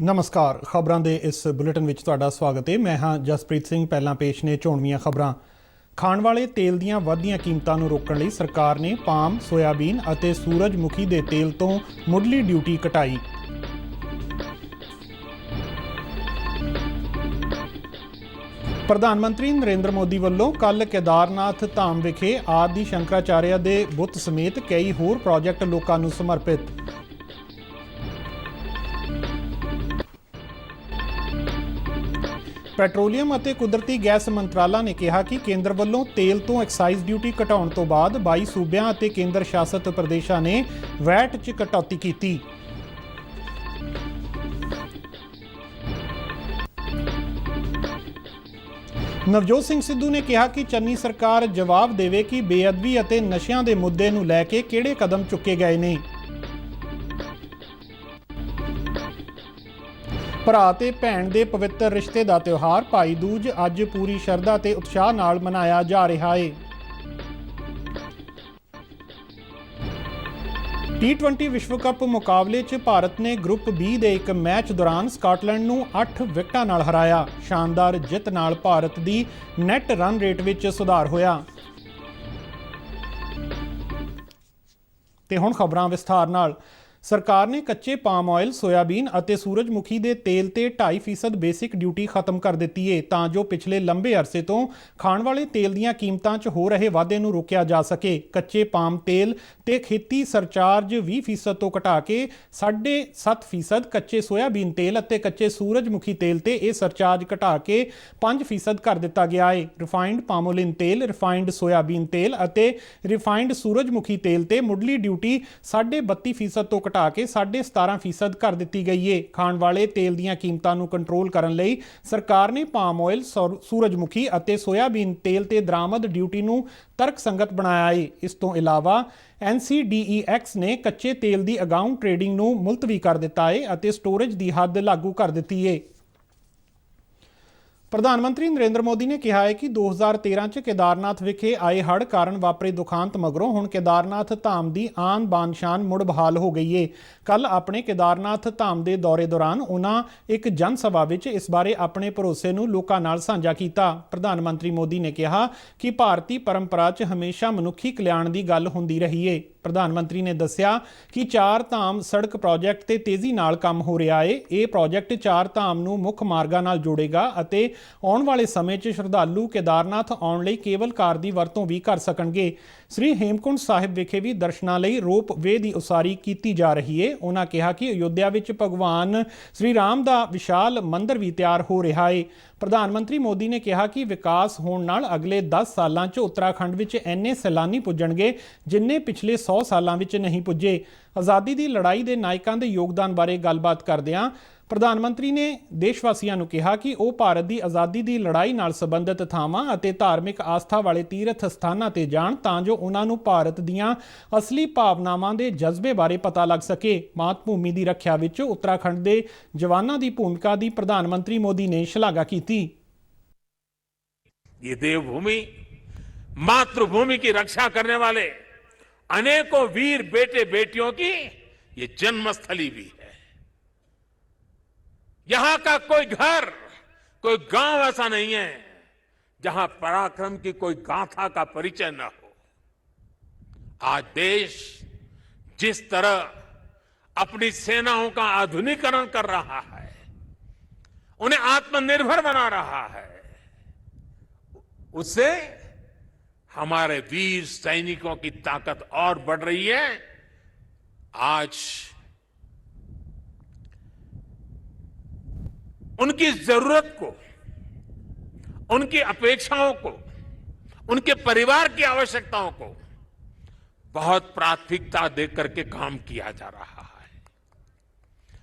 ਨਮਸਕਾਰ ਖਬਰਾਂ ਦੇ ਇਸ ਬੁਲੇਟਿਨ ਵਿੱਚ ਤੁਹਾਡਾ ਸਵਾਗਤ ਹੈ। ਮੈਂ ਹਾਂ ਜਸਪ੍ਰੀਤ ਸਿੰਘ। ਪਹਿਲਾਂ ਪੇਸ਼ ਨੇ ਚੋਣਵੀਆਂ ਖਬਰਾਂ। ਖਾਣ ਵਾਲੇ ਤੇਲ ਦੀਆਂ ਵੱਧਦੀਆਂ ਕੀਮਤਾਂ ਨੂੰ ਰੋਕਣ ਲਈ ਸਰਕਾਰ ਨੇ ਪਾਮ, ਸੋਇਆਬੀਨ ਅਤੇ ਸੂਰਜਮੁਖੀ ਦੇ ਤੇਲ ਤੋਂ ਮੁੱਢਲੀ ਡਿਊਟੀ ਘਟਾਈ। ਪ੍ਰਧਾਨ ਮੰਤਰੀ ਨਰਿੰਦਰ ਮੋਦੀ ਵੱਲੋਂ ਕੱਲ੍ਹ ਕੇਦਾਰਨਾਥ ਧਾਮ ਵਿਖੇ ਆਦਿ ਸ਼ੰਕਰਾਚਾਰਿਆ ਦੇ ਬੁੱਤ ਸਮੇਤ ਕਈ ਹੋਰ ਪ੍ਰੋਜੈਕਟ ਲੋਕਾਂ ਨੂੰ ਸਮਰਪਿਤ। ਪੈਟਰੋਲੀਅਮ ਅਤੇ ਕੁਦਰਤੀ ਗੈਸ ਮੰਤਰਾਲਾ ਨੇ ਕਿਹਾ ਕਿ ਕੇਂਦਰ ਵੱਲੋਂ ਤੇਲ ਤੋਂ ਐਕਸਾਈਜ਼ ਡਿਊਟੀ ਘਟਾਉਣ ਤੋਂ ਬਾਅਦ 22 ਸੂਬਿਆਂ ਅਤੇ ਕੇਂਦਰ ਸ਼ਾਸਤ ਪ੍ਰਦੇਸ਼ਾਂ ਨੇ ਵੈਟ 'ਚ ਕਟੌਤੀ ਕੀਤੀ। ਨਵਜੋਤ ਸਿੰਘ ਸਿੱਧੂ ਨੇ ਕਿਹਾ ਕਿ ਚੰਨੀ ਸਰਕਾਰ ਜਵਾਬ ਦੇਵੇ ਕਿ ਬੇਅਦਬੀ ਅਤੇ ਨਸ਼ਿਆਂ ਦੇ ਮੁੱਦੇ ਨੂੰ ਲੈ ਕੇ ਕਿਹੜੇ ਕਦਮ ਚੁੱਕੇ ਗਏ ਨੇ। ਭਰਾ ਤੇ ਭੈਣ ਦੇ ਪਵਿੱਤਰ ਰਿਸ਼ਤੇ ਦਾ ਤਿਉਹਾਰ ਭਾਈ ਦੂਜ ਅੱਜ ਪੂਰੀ ਸ਼ਰਧਾ ਤੇ ਉਤਸ਼ਾਹ ਨਾਲ ਮਨਾਇਆ ਜਾ ਰਿਹਾ ਹੈ। T20 ਵਿਸ਼ਵ ਕੱਪ ਮੁਕਾਬਲੇ 'ਚ ਭਾਰਤ ਨੇ ਗਰੁੱਪ B ਦੇ ਇੱਕ ਮੈਚ ਦੌਰਾਨ ਸਕਾਟਲੈਂਡ ਨੂੰ 8 ਵਿਕਟਾਂ ਨਾਲ ਹਰਾਇਆ। ਸ਼ਾਨਦਾਰ ਜਿੱਤ ਨਾਲ ਭਾਰਤ ਦੀ ਨੈਟ ਰਨ ਰੇਟ ਵਿੱਚ ਸੁਧਾਰ ਹੋਇਆ। ਤੇ ਹੁਣ ਖਬਰਾਂ ਵਿਸਥਾਰ ਨਾਲ। ਸਰਕਾਰ ਨੇ ਕੱਚੇ ਪਾਮ ਆਇਲ, ਸੋਇਆਬੀਨ ਅਤੇ ਸੂਰਜਮੁਖੀ ਦੇ ਤੇਲ ਤੇ 2.5% ਬੇਸਿਕ ਡਿਊਟੀ ਖਤਮ ਕਰ ਦਿੱਤੀ ਹੈ ਤਾਂ ਜੋ ਪਿਛਲੇ ਲੰਬੇ ਅਰਸੇ ਤੋਂ ਖਾਣ ਵਾਲੇ ਤੇਲ ਦੀਆਂ ਕੀਮਤਾਂ 'ਚ ਹੋ ਰਹੇ ਵਾਧੇ ਨੂੰ ਰੋਕਿਆ ਜਾ ਸਕੇ। ਕੱਚੇ ਪਾਮ ਤੇਲ ਤੇ ਖੇਤੀ ਸਰਚਾਰਜ 20% ਤੋਂ ਘਟਾ ਕੇ 7.5%, ਕੱਚੇ ਸੋਇਆਬੀਨ ਤੇਲ ਅਤੇ ਕੱਚੇ ਸੂਰਜਮੁਖੀ ਤੇਲ ਤੇ ਇਹ ਸਰਚਾਰਜ ਘਟਾ ਕੇ 5% ਕਰ ਦਿੱਤਾ ਗਿਆ ਹੈ। ਰਿਫਾਈਨਡ ਪਾਮੋਲਿਨ ਤੇਲ, ਰਿਫਾਈਨਡ ਸੋਇਆਬੀਨ ਤੇਲ ਅਤੇ ਰਿਫਾਈਨਡ ਸੂਰਜਮੁਖੀ ਤੇਲ ਤੇ ਮੁੱਢਲੀ ਡਿਊਟੀ 32.5% ਤੋਂ ਘਟਾ ਕੇ 17.5% ਕਰ ਦਿੱਤੀ ਗਈ ਹੈ। ਖਾਣ ਵਾਲੇ ਤੇਲ ਦੀਆਂ ਕੀਮਤਾਂ ਨੂੰ ਕੰਟਰੋਲ ਕਰਨ ਲਈ ਸਰਕਾਰ ਨੇ ਪਾਮ ਆਇਲ, ਸੂਰਜਮੁਖੀ ਅਤੇ ਸੋਇਆਬੀਨ ਤੇਲ ਤੇ ਦਰਾਮਦ ਡਿਊਟੀ ਨੂੰ ਤਰਕਸੰਗਤ ਬਣਾਇਆ ਹੈ। ਇਸ ਤੋਂ ਇਲਾਵਾ NCDEX ਨੇ ਕੱਚੇ ਤੇਲ ਦੀ ਅਗਾਊਂ ਟ੍ਰੇਡਿੰਗ ਨੂੰ ਮੁਲਤਵੀ ਕਰ ਦਿੱਤਾ ਹੈ ਅਤੇ ਸਟੋਰੇਜ ਦੀ ਹੱਦ ਲਾਗੂ ਕਰ ਦਿੱਤੀ ਹੈ। ਪ੍ਰਧਾਨ ਮੰਤਰੀ ਨਰਿੰਦਰ ਮੋਦੀ ਨੇ ਕਿਹਾ ਹੈ ਕਿ 2013 'ਚ ਕੇਦਾਰਨਾਥ ਵਿਖੇ ਆਏ ਹੜ੍ਹ ਕਾਰਨ ਵਾਪਰੇ ਦੁਖਾਂਤ ਮਗਰੋਂ ਹੁਣ ਕੇਦਾਰਨਾਥ ਧਾਮ ਦੀ ਆਨ ਬਾਨ ਸ਼ਾਨ ਮੁੜ ਬਹਾਲ ਹੋ ਗਈ ਹੈ। ਕੱਲ੍ਹ ਆਪਣੇ ਕੇਦਾਰਨਾਥ ਧਾਮ ਦੇ ਦੌਰੇ ਦੌਰਾਨ ਉਹਨਾਂ ਇੱਕ ਜਨ ਸਭਾ ਵਿੱਚ ਇਸ ਬਾਰੇ ਆਪਣੇ ਭਰੋਸੇ ਨੂੰ ਲੋਕਾਂ ਨਾਲ ਸਾਂਝਾ ਕੀਤਾ। ਪ੍ਰਧਾਨ ਮੰਤਰੀ ਮੋਦੀ ਨੇ ਕਿਹਾ ਕਿ ਭਾਰਤੀ ਪਰੰਪਰਾ 'ਚ ਹਮੇਸ਼ਾ ਮਨੁੱਖੀ ਕਲਿਆਣ ਦੀ ਗੱਲ ਹੁੰਦੀ ਰਹੀ ਹੈ। ਪ੍ਰਧਾਨ ਮੰਤਰੀ ਨੇ ਦੱਸਿਆ ਕਿ 4 ਧਾਮ ਸੜਕ ਪ੍ਰੋਜੈਕਟ ਤੇ ਤੇਜ਼ੀ ਨਾਲ ਕੰਮ ਹੋ ਰਿਹਾ ਹੈ। ਇਹ ਪ੍ਰੋਜੈਕਟ 4 ਧਾਮ ਨੂੰ ਮੁੱਖ ਮਾਰਗਾਂ ਨਾਲ ਜੋੜੇਗਾ ਅਤੇ ਆਉਣ ਵਾਲੇ ਸਮੇਂ 'ਚ ਸ਼ਰਧਾਲੂ ਕੇਦਾਰਨਾਥ ਆਉਣ ਲਈ ਕੇਵਲ ਕਾਰ ਦੀ ਵਰਤੋਂ ਵੀ ਕਰ ਸਕਣਗੇ। ਸ੍ਰੀ ਹੇਮਕੁੰਟ ਸਾਹਿਬ ਵਿਖੇ ਵੀ ਦਰਸ਼ਨਾਂ ਲਈ ਰੋਪ ਵੇ ਦੀ ਉਸਾਰੀ ਕੀਤੀ ਜਾ ਰਹੀ ਹੈ। ਉਹਨਾਂ ਕਿਹਾ ਕਿ ਅਯੋਧਿਆ ਵਿੱਚ ਭਗਵਾਨ ਸ੍ਰੀ ਰਾਮ ਦਾ ਵਿਸ਼ਾਲ ਮੰਦਿਰ ਵੀ ਤਿਆਰ ਹੋ ਰਿਹਾ ਹੈ। ਪ੍ਰਧਾਨ ਮੰਤਰੀ ਮੋਦੀ ਨੇ ਕਿਹਾ ਕਿ ਵਿਕਾਸ ਹੋਣ ਨਾਲ ਅਗਲੇ 10 ਸਾਲਾਂ 'ਚ ਉੱਤਰਾਖੰਡ ਵਿੱਚ ਇੰਨੇ ਸੈਲਾਨੀ ਪੁੱਜਣਗੇ ਜਿੰਨੇ ਪਿਛਲੇ 100 ਸਾਲਾਂ ਵਿੱਚ ਨਹੀਂ ਪੁੱਜੇ। ਆਜ਼ਾਦੀ ਦੀ ਲੜਾਈ ਦੇ ਨਾਇਕਾਂ ਦੇ ਯੋਗਦਾਨ ਬਾਰੇ ਗੱਲਬਾਤ ਕਰਦਿਆਂ ਪ੍ਰਧਾਨ ਮੰਤਰੀ ਨੇ ਦੇਸ਼ ਵਾਸੀਆਂ ਨੂੰ ਕਿਹਾ ਕਿ ਉਹ ਭਾਰਤ ਦੀ ਆਜ਼ਾਦੀ ਦੀ ਲੜਾਈ ਨਾਲ ਸੰਬੰਧਿਤ ਥਾਵਾਂ ਅਤੇ ਧਾਰਮਿਕ ਆਸਥਾ ਵਾਲੇ ਤੀਰਥ ਸਥਾਨਾਂ ਤੇ ਜਾਣ ਤਾਂ ਜੋ ਉਹਨਾਂ ਨੂੰ ਭਾਰਤ ਦੀਆਂ ਅਸਲੀ ਭਾਵਨਾਵਾਂ ਦੇ ਜਜ਼ਬੇ ਬਾਰੇ ਪਤਾ ਲੱਗ ਸਕੇ। ਮਾਤ ਭੂਮੀ ਦੀ ਰੱਖਿਆ ਵਿੱਚ ਉੱਤਰਾਖੰਡ ਦੇ ਜਵਾਨਾਂ ਦੀ ਭੂਮਿਕਾ ਦੀ ਪ੍ਰਧਾਨ ਮੰਤਰੀ ਮੋਦੀ ਨੇ ਸ਼ਲਾਘਾ ਕੀਤੀ। ये देवभूमि मातृभूमि की रक्षा करने वाले अनेकों वीर बेटे बेटियों की ये जन्मस्थली भी है। यहां का कोई घर, कोई गांव ऐसा नहीं है जहां पराक्रम की कोई गाथा का परिचय न हो। आज देश जिस तरह अपनी सेनाओं का आधुनिकीकरण कर रहा है, उन्हें आत्मनिर्भर बना रहा है, उससे हमारे वीर सैनिकों की ताकत और बढ़ रही है। आज उनकी जरूरत को, उनकी अपेक्षाओं को, उनके परिवार की आवश्यकताओं को बहुत प्राथमिकता देकर के काम किया जा रहा है।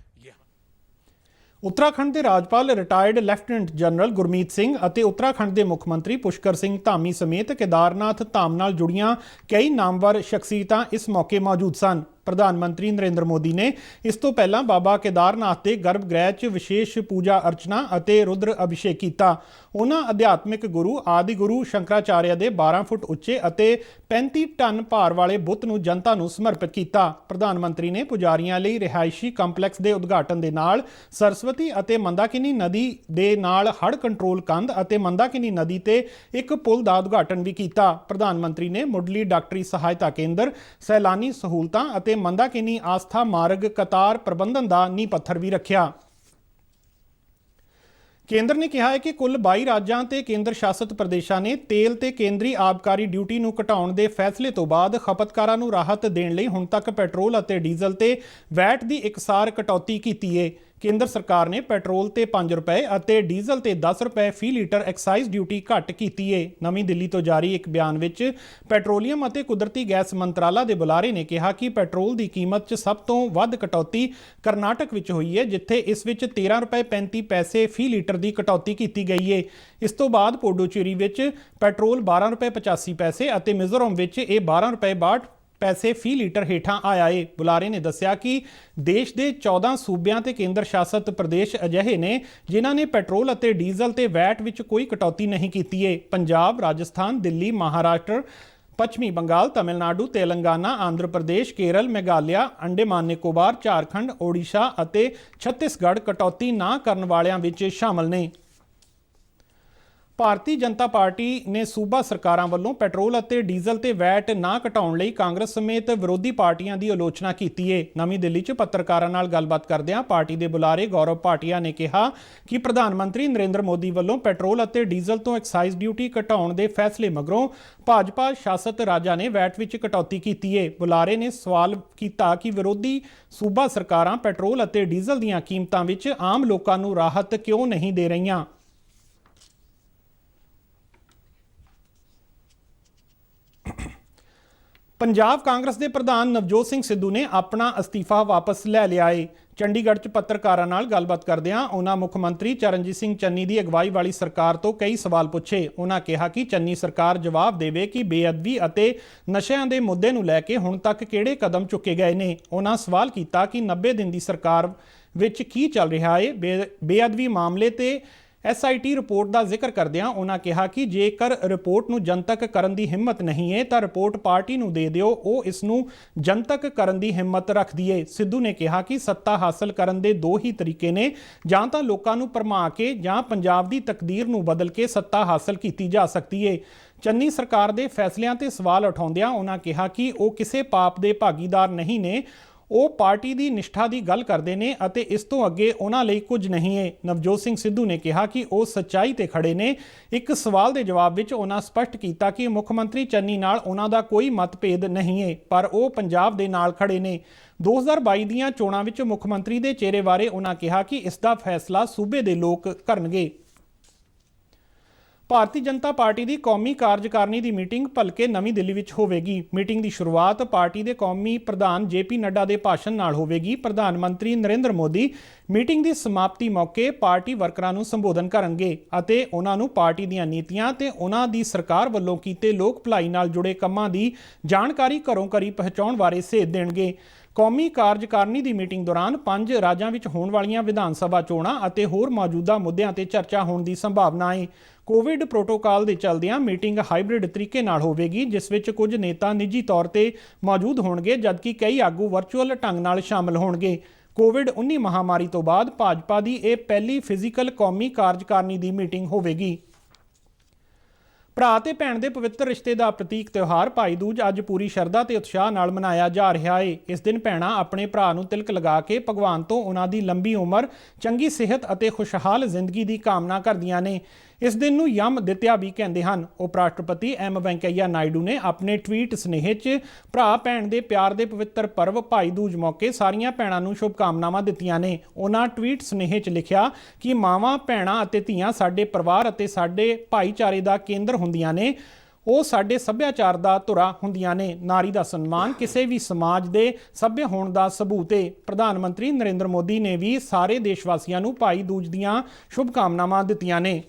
ਉੱਤਰਾਖੰਡ ਦੇ ਰਾਜਪਾਲ retired lieutenant general Gurmeet Singh ਅਤੇ ਉੱਤਰਾਖੰਡ ਦੇ ਮੁੱਖ ਮੰਤਰੀ ਪੁਸ਼ਕਰ ਸਿੰਘ ਧਾਮੀ ਸਮੇਤ ਕੇਦਾਰਨਾਥ ਧਾਮ ਨਾਲ ਜੁੜੀਆਂ ਕਈ ਨਾਮਵਰ ਸ਼ਖਸੀਅਤਾਂ ਇਸ ਮੌਕੇ ਮੌਜੂਦ ਸਨ। ਪ੍ਰਧਾਨ ਮੰਤਰੀ ਨਰਿੰਦਰ ਮੋਦੀ ਨੇ ਇਸ ਤੋਂ ਪਹਿਲਾਂ ਬਾਬਾ ਕੇਦਾਰਨਾਥ ਦੇ ਗਰਭ ਗ੍ਰਹਿ 'ਚ ਵਿਸ਼ੇਸ਼ ਪੂਜਾ ਅਰਚਨਾ ਅਤੇ ਰੁਦਰ ਅਭਿਸ਼ੇਕ ਕੀਤਾ। ਉਹਨਾਂ ਅਧਿਆਤਮਿਕ ਗੁਰੂ ਆਦਿ ਗੁਰੂ ਸ਼ੰਕਰਾਚਾਰਿਆ ਦੇ 12 ਫੁੱਟ ਉੱਚੇ ਅਤੇ 35 ਟਨ ਭਾਰ ਵਾਲੇ ਬੁੱਤ ਨੂੰ ਜਨਤਾ ਨੂੰ ਸਮਰਪਿਤ ਕੀਤਾ। ਪ੍ਰਧਾਨ ਮੰਤਰੀ ਨੇ ਪੁਜਾਰੀਆਂ ਲਈ ਰਿਹਾਇਸ਼ੀ ਕੰਪਲੈਕਸ ਦੇ ਉਦਘਾਟਨ ਦੇ ਨਾਲ ਸਰਸਵਤੀ ਅਤੇ ਮੰਦਾਕਿਨੀ ਨਦੀ ਦੇ ਨਾਲ ਹੜ੍ਹ ਕੰਟਰੋਲ ਕੰਧ ਅਤੇ ਮੰਦਾਕਿਨੀ ਨਦੀ ਤੇ ਇੱਕ ਪੁਲ ਦਾ ਉਦਘਾਟਨ ਵੀ ਕੀਤਾ। ਪ੍ਰਧਾਨ ਮੰਤਰੀ ਨੇ ਮੁੱਢਲੀ ਡਾਕਟਰੀ ਸਹਾਇਤਾ ਕੇਂਦਰ, ਸੈਲਾਨੀ ਸਹੂਲਤਾਂ ਅਤੇ ਮੰਦਾਕਿਨੀ ਆਸਥਾ ਮਾਰਗ ਕਤਾਰ ਪ੍ਰਬੰਧਨ ਦਾ ਨੀਂਹ ਪੱਥਰ ਵੀ ਰੱਖਿਆ। ਕੇਂਦਰ ਨੇ ਕਿਹਾ ਹੈ ਕਿ ਕੁੱਲ 22 ਰਾਜਾਂ ਤੇ ਕੇਂਦਰ ਸ਼ਾਸਤ ਪ੍ਰਦੇਸ਼ਾਂ ਨੇ ਤੇਲ ਤੇ ਕੇਂਦਰੀ ਆਬਕਾਰੀ ਡਿਊਟੀ ਨੂੰ ਘਟਾਉਣ ਦੇ ਫੈਸਲੇ ਤੋਂ ਬਾਅਦ ਖਪਤਕਾਰਾਂ ਨੂੰ ਰਾਹਤ ਦੇਣ ਲਈ ਹੁਣ ਤੱਕ ਪੈਟਰੋਲ ਅਤੇ ਡੀਜ਼ਲ ਤੇ ਵੈਟ ਦੀ ਇਕਸਾਰ ਕਟੌਤੀ ਕੀਤੀ ਹੈ। ਕੇਂਦਰ ਸਰਕਾਰ ਨੇ ਪੈਟਰੋਲ ਤੇ 5 ਰੁਪਏ ਅਤੇ ਡੀਜ਼ਲ ਤੇ 10 ਰੁਪਏ ਫੀ ਲੀਟਰ ਐਕਸਾਈਜ਼ ਡਿਊਟੀ ਘੱਟ ਕੀਤੀ ਹੈ। ਨਵੀਂ ਦਿੱਲੀ ਤੋਂ ਜਾਰੀ ਇੱਕ ਬਿਆਨ ਵਿੱਚ ਪੈਟਰੋਲੀਅਮ ਅਤੇ ਕੁਦਰਤੀ ਗੈਸ ਮੰਤਰਾਲਾ ਦੇ ਬੁਲਾਰੇ ਨੇ ਕਿਹਾ ਕਿ ਪੈਟਰੋਲ ਦੀ ਕੀਮਤ 'ਚ ਸਭ ਤੋਂ ਵੱਧ ਕਟੌਤੀ ਕਰਨਾਟਕ ਵਿੱਚ ਹੋਈ ਹੈ, ਜਿੱਥੇ ਇਸ ਵਿੱਚ 13 ਰੁਪਏ 35 ਪੈਸੇ ਫੀ ਲੀਟਰ ਦੀ ਕਟੌਤੀ ਕੀਤੀ ਗਈ ਹੈ। ਇਸ ਤੋਂ ਬਾਅਦ ਪੁਡੂਚੇਰੀ ਵਿੱਚ ਪੈਟਰੋਲ 12 ਰੁਪਏ 85 ਪੈਸੇ ਅਤੇ ਮਿਜ਼ੋਰਮ ਵਿੱਚ ਇਹ 12 ਰੁਪਏ 62 ਪੈਸੇ ਫੀ ਲੀਟਰ ਹੇਠਾਂ ਆਇਆ ਏ। ਬੁਲਾਰੇ ਨੇ ਦੱਸਿਆ ਕਿ ਦੇਸ਼ ਦੇ 14 ਸੂਬਿਆਂ ਤੇ ਕੇਂਦਰ ਸ਼ਾਸਤ ਪ੍ਰਦੇਸ਼ ਅਜਿਹੇ ਨੇ ਜਿਨ੍ਹਾਂ ਨੇ ਪੈਟਰੋਲ ਅਤੇ ਡੀਜ਼ਲ ਤੇ ਵੈਟ ਵਿੱਚ ਕੋਈ ਕਟੌਤੀ ਨਹੀਂ ਕੀਤੀ ਏ। ਪੰਜਾਬ, ਰਾਜਸਥਾਨ, ਦਿੱਲੀ, ਮਹਾਰਾਸ਼ਟਰ, ਪੱਛਮੀ ਬੰਗਾਲ, ਤਮਿਲਨਾਡੂ, ਤੇਲੰਗਾਨਾ, ਆਂਧਰ ਪ੍ਰਦੇਸ਼, ਕੇਰਲ, ਮੇਘਾਲਿਆ, ਅੰਡੇਮਾਨ ਨਿਕੋਬਾਰ, ਝਾਰਖੰਡ, ਓਡੀਸ਼ਾ ਅਤੇ ਛੱਤੀਸਗੜ੍ਹ ਕਟੌਤੀ ਨਾ ਕਰਨ ਵਾਲਿਆਂ ਵਿੱਚ ਸ਼ਾਮਲ ਨੇ। ਭਾਰਤੀ ਜਨਤਾ ਪਾਰਟੀ ਨੇ ਸੂਬਾ ਸਰਕਾਰਾਂ ਵੱਲੋਂ ਪੈਟਰੋਲ ਅਤੇ ਡੀਜ਼ਲ ਤੇ ਵੈਟ ਨਾ ਘਟਾਉਣ ਲਈ ਕਾਂਗਰਸ ਸਮੇਤ ਵਿਰੋਧੀ ਪਾਰਟੀਆਂ ਦੀ ਆਲੋਚਨਾ ਕੀਤੀ ਹੈ। ਨਵੀਂ ਦਿੱਲੀ 'ਚ ਪੱਤਰਕਾਰਾਂ ਨਾਲ ਗੱਲਬਾਤ ਕਰਦਿਆਂ ਪਾਰਟੀ ਦੇ ਬੁਲਾਰੇ ਗੌਰਵ ਭਾਟੀਆ ਨੇ ਕਿਹਾ ਕਿ ਪ੍ਰਧਾਨ ਮੰਤਰੀ ਨਰਿੰਦਰ ਮੋਦੀ ਵੱਲੋਂ ਪੈਟਰੋਲ ਅਤੇ ਡੀਜ਼ਲ ਤੋਂ ਐਕਸਾਈਜ਼ ਡਿਊਟੀ ਘਟਾਉਣ ਦੇ ਫੈਸਲੇ ਮਗਰੋਂ ਭਾਜਪਾ ਸ਼ਾਸਤ ਰਾਜਾਂ ਨੇ ਵੈਟ ਵਿੱਚ ਕਟੌਤੀ ਕੀਤੀ ਹੈ। ਬੁਲਾਰੇ ਨੇ ਸਵਾਲ ਕੀਤਾ ਕਿ ਵਿਰੋਧੀ ਸੂਬਾ ਸਰਕਾਰਾਂ ਪੈਟਰੋਲ ਅਤੇ ਡੀਜ਼ਲ ਦੀਆਂ ਕੀਮਤਾਂ ਵਿੱਚ ਆਮ ਲੋਕਾਂ ਨੂੰ ਰਾਹਤ ਕਿਉਂ ਨਹੀਂ ਦੇ ਰਹੀਆਂ। ਪੰਜਾਬ ਕਾਂਗਰਸ ਦੇ ਪ੍ਰਧਾਨ ਨਵਜੋਤ ਸਿੰਘ ਸਿੱਧੂ ਨੇ ਆਪਣਾ ਅਸਤੀਫਾ ਵਾਪਸ ਲੈ ਲਿਆ ਹੈ। ਚੰਡੀਗੜ੍ਹ 'ਚ ਪੱਤਰਕਾਰਾਂ ਨਾਲ ਗੱਲਬਾਤ ਕਰਦਿਆਂ ਉਹਨਾਂ ਮੁੱਖ ਮੰਤਰੀ ਚਰਨਜੀਤ ਸਿੰਘ ਚੰਨੀ ਦੀ ਅਗਵਾਈ ਵਾਲੀ ਸਰਕਾਰ ਤੋਂ ਕਈ ਸਵਾਲ ਪੁੱਛੇ। ਉਹਨਾਂ ਕਿਹਾ ਕਿ ਚੰਨੀ ਸਰਕਾਰ ਜਵਾਬ ਦੇਵੇ ਕਿ ਬੇਅਦਬੀ ਅਤੇ ਨਸ਼ਿਆਂ ਦੇ ਮੁੱਦੇ ਨੂੰ ਲੈ ਕੇ ਹੁਣ ਤੱਕ ਕਿਹੜੇ ਕਦਮ ਚੁੱਕੇ ਗਏ ਨੇ। ਉਹਨਾਂ ਸਵਾਲ ਕੀਤਾ ਕਿ 90 ਦਿਨ ਦੀ ਸਰਕਾਰ ਵਿੱਚ ਕੀ ਚੱਲ ਰਿਹਾ ਹੈ। ਬੇਅਦਬੀ ਮਾਮਲੇ ਤੇ SIT ਰਿਪੋਰਟ ਦਾ ਜ਼ਿਕਰ ਕਰਦਿਆਂ ਉਹਨਾਂ ਕਿਹਾ ਕਿ ਜੇਕਰ ਰਿਪੋਰਟ ਨੂੰ ਜਨਤਕ ਕਰਨ ਦੀ ਹਿੰਮਤ ਨਹੀਂ ਹੈ ਤਾਂ ਰਿਪੋਰਟ ਪਾਰਟੀ ਨੂੰ ਦੇ ਦਿਓ, ਉਹ ਇਸ ਨੂੰ ਜਨਤਕ ਕਰਨ ਦੀ ਹਿੰਮਤ ਰੱਖਦੀ ਹੈ। ਸਿੱਧੂ ਨੇ ਕਿਹਾ ਕਿ ਸੱਤਾ ਹਾਸਲ ਕਰਨ ਦੇ ਦੋ ਹੀ ਤਰੀਕੇ ਨੇ, ਜਾਂ ਤਾਂ ਲੋਕਾਂ ਨੂੰ ਭਰਮਾ ਕੇ ਜਾਂ ਪੰਜਾਬ ਦੀ ਤਕਦੀਰ ਨੂੰ ਬਦਲ ਕੇ ਸੱਤਾ ਹਾਸਲ ਕੀਤੀ ਜਾ ਸਕਦੀ ਹੈ। ਚੰਨੀ ਸਰਕਾਰ ਦੇ ਫੈਸਲਿਆਂ ਤੇ ਸਵਾਲ ਉਠਾਉਂਦਿਆਂ ਉਹਨਾਂ ਕਿਹਾ ਕਿ ਉਹ ਕਿਸੇ ਪਾਪ ਦੇ ਭਾਗੀਦਾਰ ਨਹੀਂ ਨੇ, ਉਹ ਪਾਰਟੀ ਦੀ ਨਿਸ਼ਠਾ ਦੀ ਗੱਲ ਕਰਦੇ ਨੇ ਅਤੇ ਇਸ ਤੋਂ ਅੱਗੇ ਉਹਨਾਂ ਲਈ ਕੁਝ ਨਹੀਂ ਹੈ। ਨਵਜੋਤ ਸਿੰਘ ਸਿੱਧੂ ਨੇ ਕਿਹਾ ਕਿ ਉਹ ਸੱਚਾਈ ਤੇ ਖੜੇ ਨੇ। ਇੱਕ ਸਵਾਲ ਦੇ ਜਵਾਬ ਵਿੱਚ ਉਹਨਾਂ ਸਪਸ਼ਟ ਕੀਤਾ ਕਿ ਮੁੱਖ ਮੰਤਰੀ ਚੰਨੀ ਨਾਲ ਉਹਨਾਂ ਦਾ ਕੋਈ ਮਤਭੇਦ ਨਹੀਂ ਹੈ, ਪਰ ਉਹ ਪੰਜਾਬ ਦੇ ਨਾਲ ਖੜੇ ਨੇ। 2022 ਦੀਆਂ ਚੋਣਾਂ ਵਿੱਚ ਮੁੱਖ ਮੰਤਰੀ ਦੇ ਚਿਹਰੇ ਬਾਰੇ ਉਹਨਾਂ ਕਿਹਾ ਕਿ ਇਸ ਦਾ ਫੈਸਲਾ ਸੂਬੇ ਦੇ ਲੋਕ ਕਰਨਗੇ। ਭਾਰਤੀ ਜਨਤਾ ਪਾਰਟੀ ਦੀ ਕੌਮੀ ਕਾਰਜਕਾਰਨੀ ਦੀ ਮੀਟਿੰਗ ਭਲਕੇ ਨਵੀਂ ਦਿੱਲੀ ਵਿੱਚ ਹੋਵੇਗੀ। ਮੀਟਿੰਗ ਦੀ ਸ਼ੁਰੂਆਤ ਪਾਰਟੀ ਦੇ ਕੌਮੀ ਪ੍ਰਧਾਨ JP ਨੱਡਾ ਦੇ ਭਾਸ਼ਣ ਨਾਲ ਹੋਵੇਗੀ। ਪ੍ਰਧਾਨ ਮੰਤਰੀ ਨਰਿੰਦਰ ਮੋਦੀ ਮੀਟਿੰਗ ਦੀ ਸਮਾਪਤੀ ਮੌਕੇ ਪਾਰਟੀ ਵਰਕਰਾਂ ਨੂੰ ਸੰਬੋਧਨ ਕਰਨਗੇ ਅਤੇ ਉਹਨਾਂ ਨੂੰ ਪਾਰਟੀ ਦੀਆਂ ਨੀਤੀਆਂ ਤੇ ਉਹਨਾਂ ਦੀ ਸਰਕਾਰ ਵੱਲੋਂ ਕੀਤੇ ਲੋਕ ਭਲਾਈ ਨਾਲ ਜੁੜੇ ਕੰਮਾਂ ਦੀ ਜਾਣਕਾਰੀ ਘਰੋਂ ਘਰੀ ਪਹੁੰਚਾਉਣ ਬਾਰੇ ਸੇਧ ਦੇਣਗੇ। ਕੌਮੀ ਕਾਰਜਕਾਰਨੀ ਦੀ ਮੀਟਿੰਗ ਦੌਰਾਨ 5 ਰਾਜਾਂ ਵਿੱਚ ਹੋਣ ਵਾਲੀਆਂ ਵਿਧਾਨ ਸਭਾ ਚੋਣਾਂ ਅਤੇ ਹੋਰ ਮੌਜੂਦਾ ਮੁੱਦਿਆਂ ਤੇ ਚਰਚਾ ਹੋਣ ਦੀ ਸੰਭਾਵਨਾ ਹੈ। ਕੋਵਿਡ ਪ੍ਰੋਟੋਕਾਲ ਦੇ ਚੱਲਦਿਆਂ ਮੀਟਿੰਗ ਹਾਈਬ੍ਰਿਡ ਤਰੀਕੇ ਨਾਲ ਹੋਵੇਗੀ, ਜਿਸ ਵਿੱਚ ਕੁਝ ਨੇਤਾ ਨਿੱਜੀ ਤੌਰ ਤੇ ਮੌਜੂਦ ਹੋਣਗੇ ਜਦਕਿ ਕਈ ਆਗੂ ਵਰਚੁਅਲ ਢੰਗ ਨਾਲ ਸ਼ਾਮਲ ਹੋਣਗੇ। ਕੋਵਿਡ-19 ਮਹਾਮਾਰੀ ਤੋਂ ਬਾਅਦ ਭਾਜਪਾ ਦੀ ਇਹ ਪਹਿਲੀ ਫਿਜ਼ੀਕਲ ਕੌਮੀ ਕਾਰਜਕਾਰਨੀ ਦੀ ਮੀਟਿੰਗ ਹੋਵੇਗੀ। ਭਰਾ ਤੇ ਭੈਣ ਦੇ ਪਵਿੱਤਰ ਰਿਸ਼ਤੇ ਦਾ ਪ੍ਰਤੀਕ ਤਿਉਹਾਰ ਭਾਈ ਦੂਜ ਅੱਜ ਪੂਰੀ ਸ਼ਰਧਾ ਤੇ ਉਤਸ਼ਾਹ ਨਾਲ ਮਨਾਇਆ ਜਾ ਰਿਹਾ ਹੈ। ਇਸ ਦਿਨ ਭੈਣਾਂ ਆਪਣੇ ਭਰਾ ਨੂੰ ਤਿਲਕ ਲਗਾ ਕੇ ਭਗਵਾਨ ਤੋਂ ਉਹਨਾਂ ਦੀ ਲੰਬੀ ਉਮਰ, ਚੰਗੀ ਸਿਹਤ ਅਤੇ ਖੁਸ਼ਹਾਲ ਜ਼ਿੰਦਗੀ ਦੀ ਕਾਮਨਾ ਕਰਦੀਆਂ ਨੇ। ਇਸ ਦਿਨ ਨੂੰ ਯਮ ਦਿੱਤਿਆ ਵੀ ਕਹਿੰਦੇ ਹਨ। ਉਪ ਰਾਸ਼ਟਰਪਤੀ M ਵੈਂਕਈਆ ਨਾਇਡੂ ਨੇ ਆਪਣੇ ਟਵੀਟ ਸੁਨੇਹੇ 'ਚ ਭਰਾ ਭੈਣ ਦੇ ਪਿਆਰ ਦੇ ਪਵਿੱਤਰ ਪਰਵ ਭਾਈ ਦੂਜ ਮੌਕੇ ਸਾਰੀਆਂ ਭੈਣਾਂ ਨੂੰ ਸ਼ੁਭਕਾਮਨਾਵਾਂ ਦਿੱਤੀਆਂ ਨੇ। ਉਹਨਾਂ ਟਵੀਟ ਸੁਨੇਹੇ 'ਚ ਲਿਖਿਆ ਕਿ ਮਾਵਾਂ, ਭੈਣਾਂ ਅਤੇ ਧੀਆਂ ਸਾਡੇ ਪਰਿਵਾਰ ਅਤੇ ਸਾਡੇ ਭਾਈਚਾਰੇ ਦਾ ਕੇਂਦਰ ਹੁੰਦੀਆਂ ਨੇ। ਉਹ ਸਾਡੇ ਸੱਭਿਆਚਾਰ ਦਾ ਧੁਰਾ ਹੁੰਦੀਆਂ ਨੇ। ਨਾਰੀ ਦਾ ਸਨਮਾਨ ਕਿਸੇ ਵੀ ਸਮਾਜ ਦੇ ਸੱਭਿਅ ਹੋਣ ਦਾ ਸਬੂਤ ਹੈ। ਪ੍ਰਧਾਨ ਮੰਤਰੀ ਨਰਿੰਦਰ ਮੋਦੀ ਨੇ ਵੀ ਸਾਰੇ ਦੇਸ਼ ਵਾਸੀਆਂ ਨੂੰ ਭਾਈ ਦੂਜ ਦੀਆਂ ਸ਼ੁਭਕਾਮਨਾਵਾਂ ਦਿੱਤੀਆਂ ਨੇ।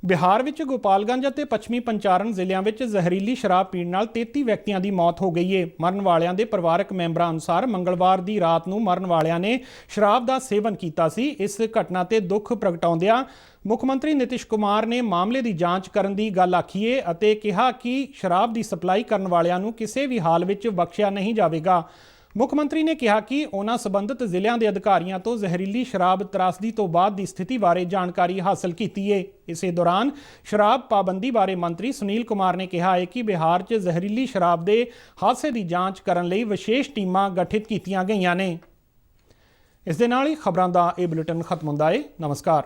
ਬਿਹਾਰ ਵਿੱਚ ਗੋਪਾਲਗੰਜ ਅਤੇ ਪੱਛਮੀ ਪੰਚਾਰਨ ਜ਼ਿਲ੍ਹਿਆਂ ਵਿੱਚ ਜ਼ਹਿਰੀਲੀ ਸ਼ਰਾਬ ਪੀਣ ਨਾਲ 33 ਵਿਅਕਤੀਆਂ ਦੀ ਮੌਤ ਹੋ ਗਈ ਹੈ। ਮਰਨ ਵਾਲਿਆਂ ਦੇ ਪਰਿਵਾਰਕ ਮੈਂਬਰਾਂ ਅਨੁਸਾਰ ਮੰਗਲਵਾਰ ਦੀ ਰਾਤ ਨੂੰ ਮਰਨ ਵਾਲਿਆਂ ਨੇ ਸ਼ਰਾਬ ਦਾ ਸੇਵਨ ਕੀਤਾ ਸੀ। ਇਸ ਘਟਨਾ ਤੇ ਦੁੱਖ ਪ੍ਰਗਟਾਉਂਦਿਆਂ ਮੁੱਖ ਮੰਤਰੀ ਨਿਤਿਸ਼ ਕੁਮਾਰ ਨੇ ਮਾਮਲੇ ਦੀ ਜਾਂਚ ਕਰਨ ਦੀ ਗੱਲ ਆਖੀ ਹੈ ਅਤੇ ਕਿਹਾ ਕਿ ਸ਼ਰਾਬ ਦੀ ਸਪਲਾਈ ਕਰਨ ਵਾਲਿਆਂ ਨੂੰ ਕਿਸੇ ਵੀ ਹਾਲ ਵਿੱਚ ਬਖਸ਼ਿਆ ਨਹੀਂ ਜਾਵੇਗਾ। ਮੁੱਖ ਮੰਤਰੀ ਨੇ ਕਿਹਾ ਕਿ ਉਹਨਾਂ ਸੰਬੰਧਿਤ ਜ਼ਿਲ੍ਹਿਆਂ ਦੇ ਅਧਿਕਾਰੀਆਂ ਤੋਂ ਜ਼ਹਿਰੀਲੀ ਸ਼ਰਾਬ ਤਰਾਸਦੀ ਤੋਂ ਬਾਅਦ ਦੀ ਸਥਿਤੀ ਬਾਰੇ ਜਾਣਕਾਰੀ ਹਾਸਲ ਕੀਤੀ ਹੈ। ਇਸੇ ਦੌਰਾਨ ਸ਼ਰਾਬ ਪਾਬੰਦੀ ਬਾਰੇ ਮੰਤਰੀ ਸੁਨੀਲ ਕੁਮਾਰ ਨੇ ਕਿਹਾ ਹੈ ਕਿ ਬਿਹਾਰ 'ਚ ਜ਼ਹਿਰੀਲੀ ਸ਼ਰਾਬ ਦੇ ਹਾਦਸੇ ਦੀ ਜਾਂਚ ਕਰਨ ਲਈ ਵਿਸ਼ੇਸ਼ ਟੀਮਾਂ ਗਠਿਤ ਕੀਤੀਆਂ ਗਈਆਂ ਨੇ। ਇਸ ਦੇ ਨਾਲ ਹੀ ਖਬਰਾਂ ਦਾ ਇਹ ਬੁਲੇਟਿਨ ਖਤਮ ਹੁੰਦਾ ਹੈ। ਨਮਸਕਾਰ।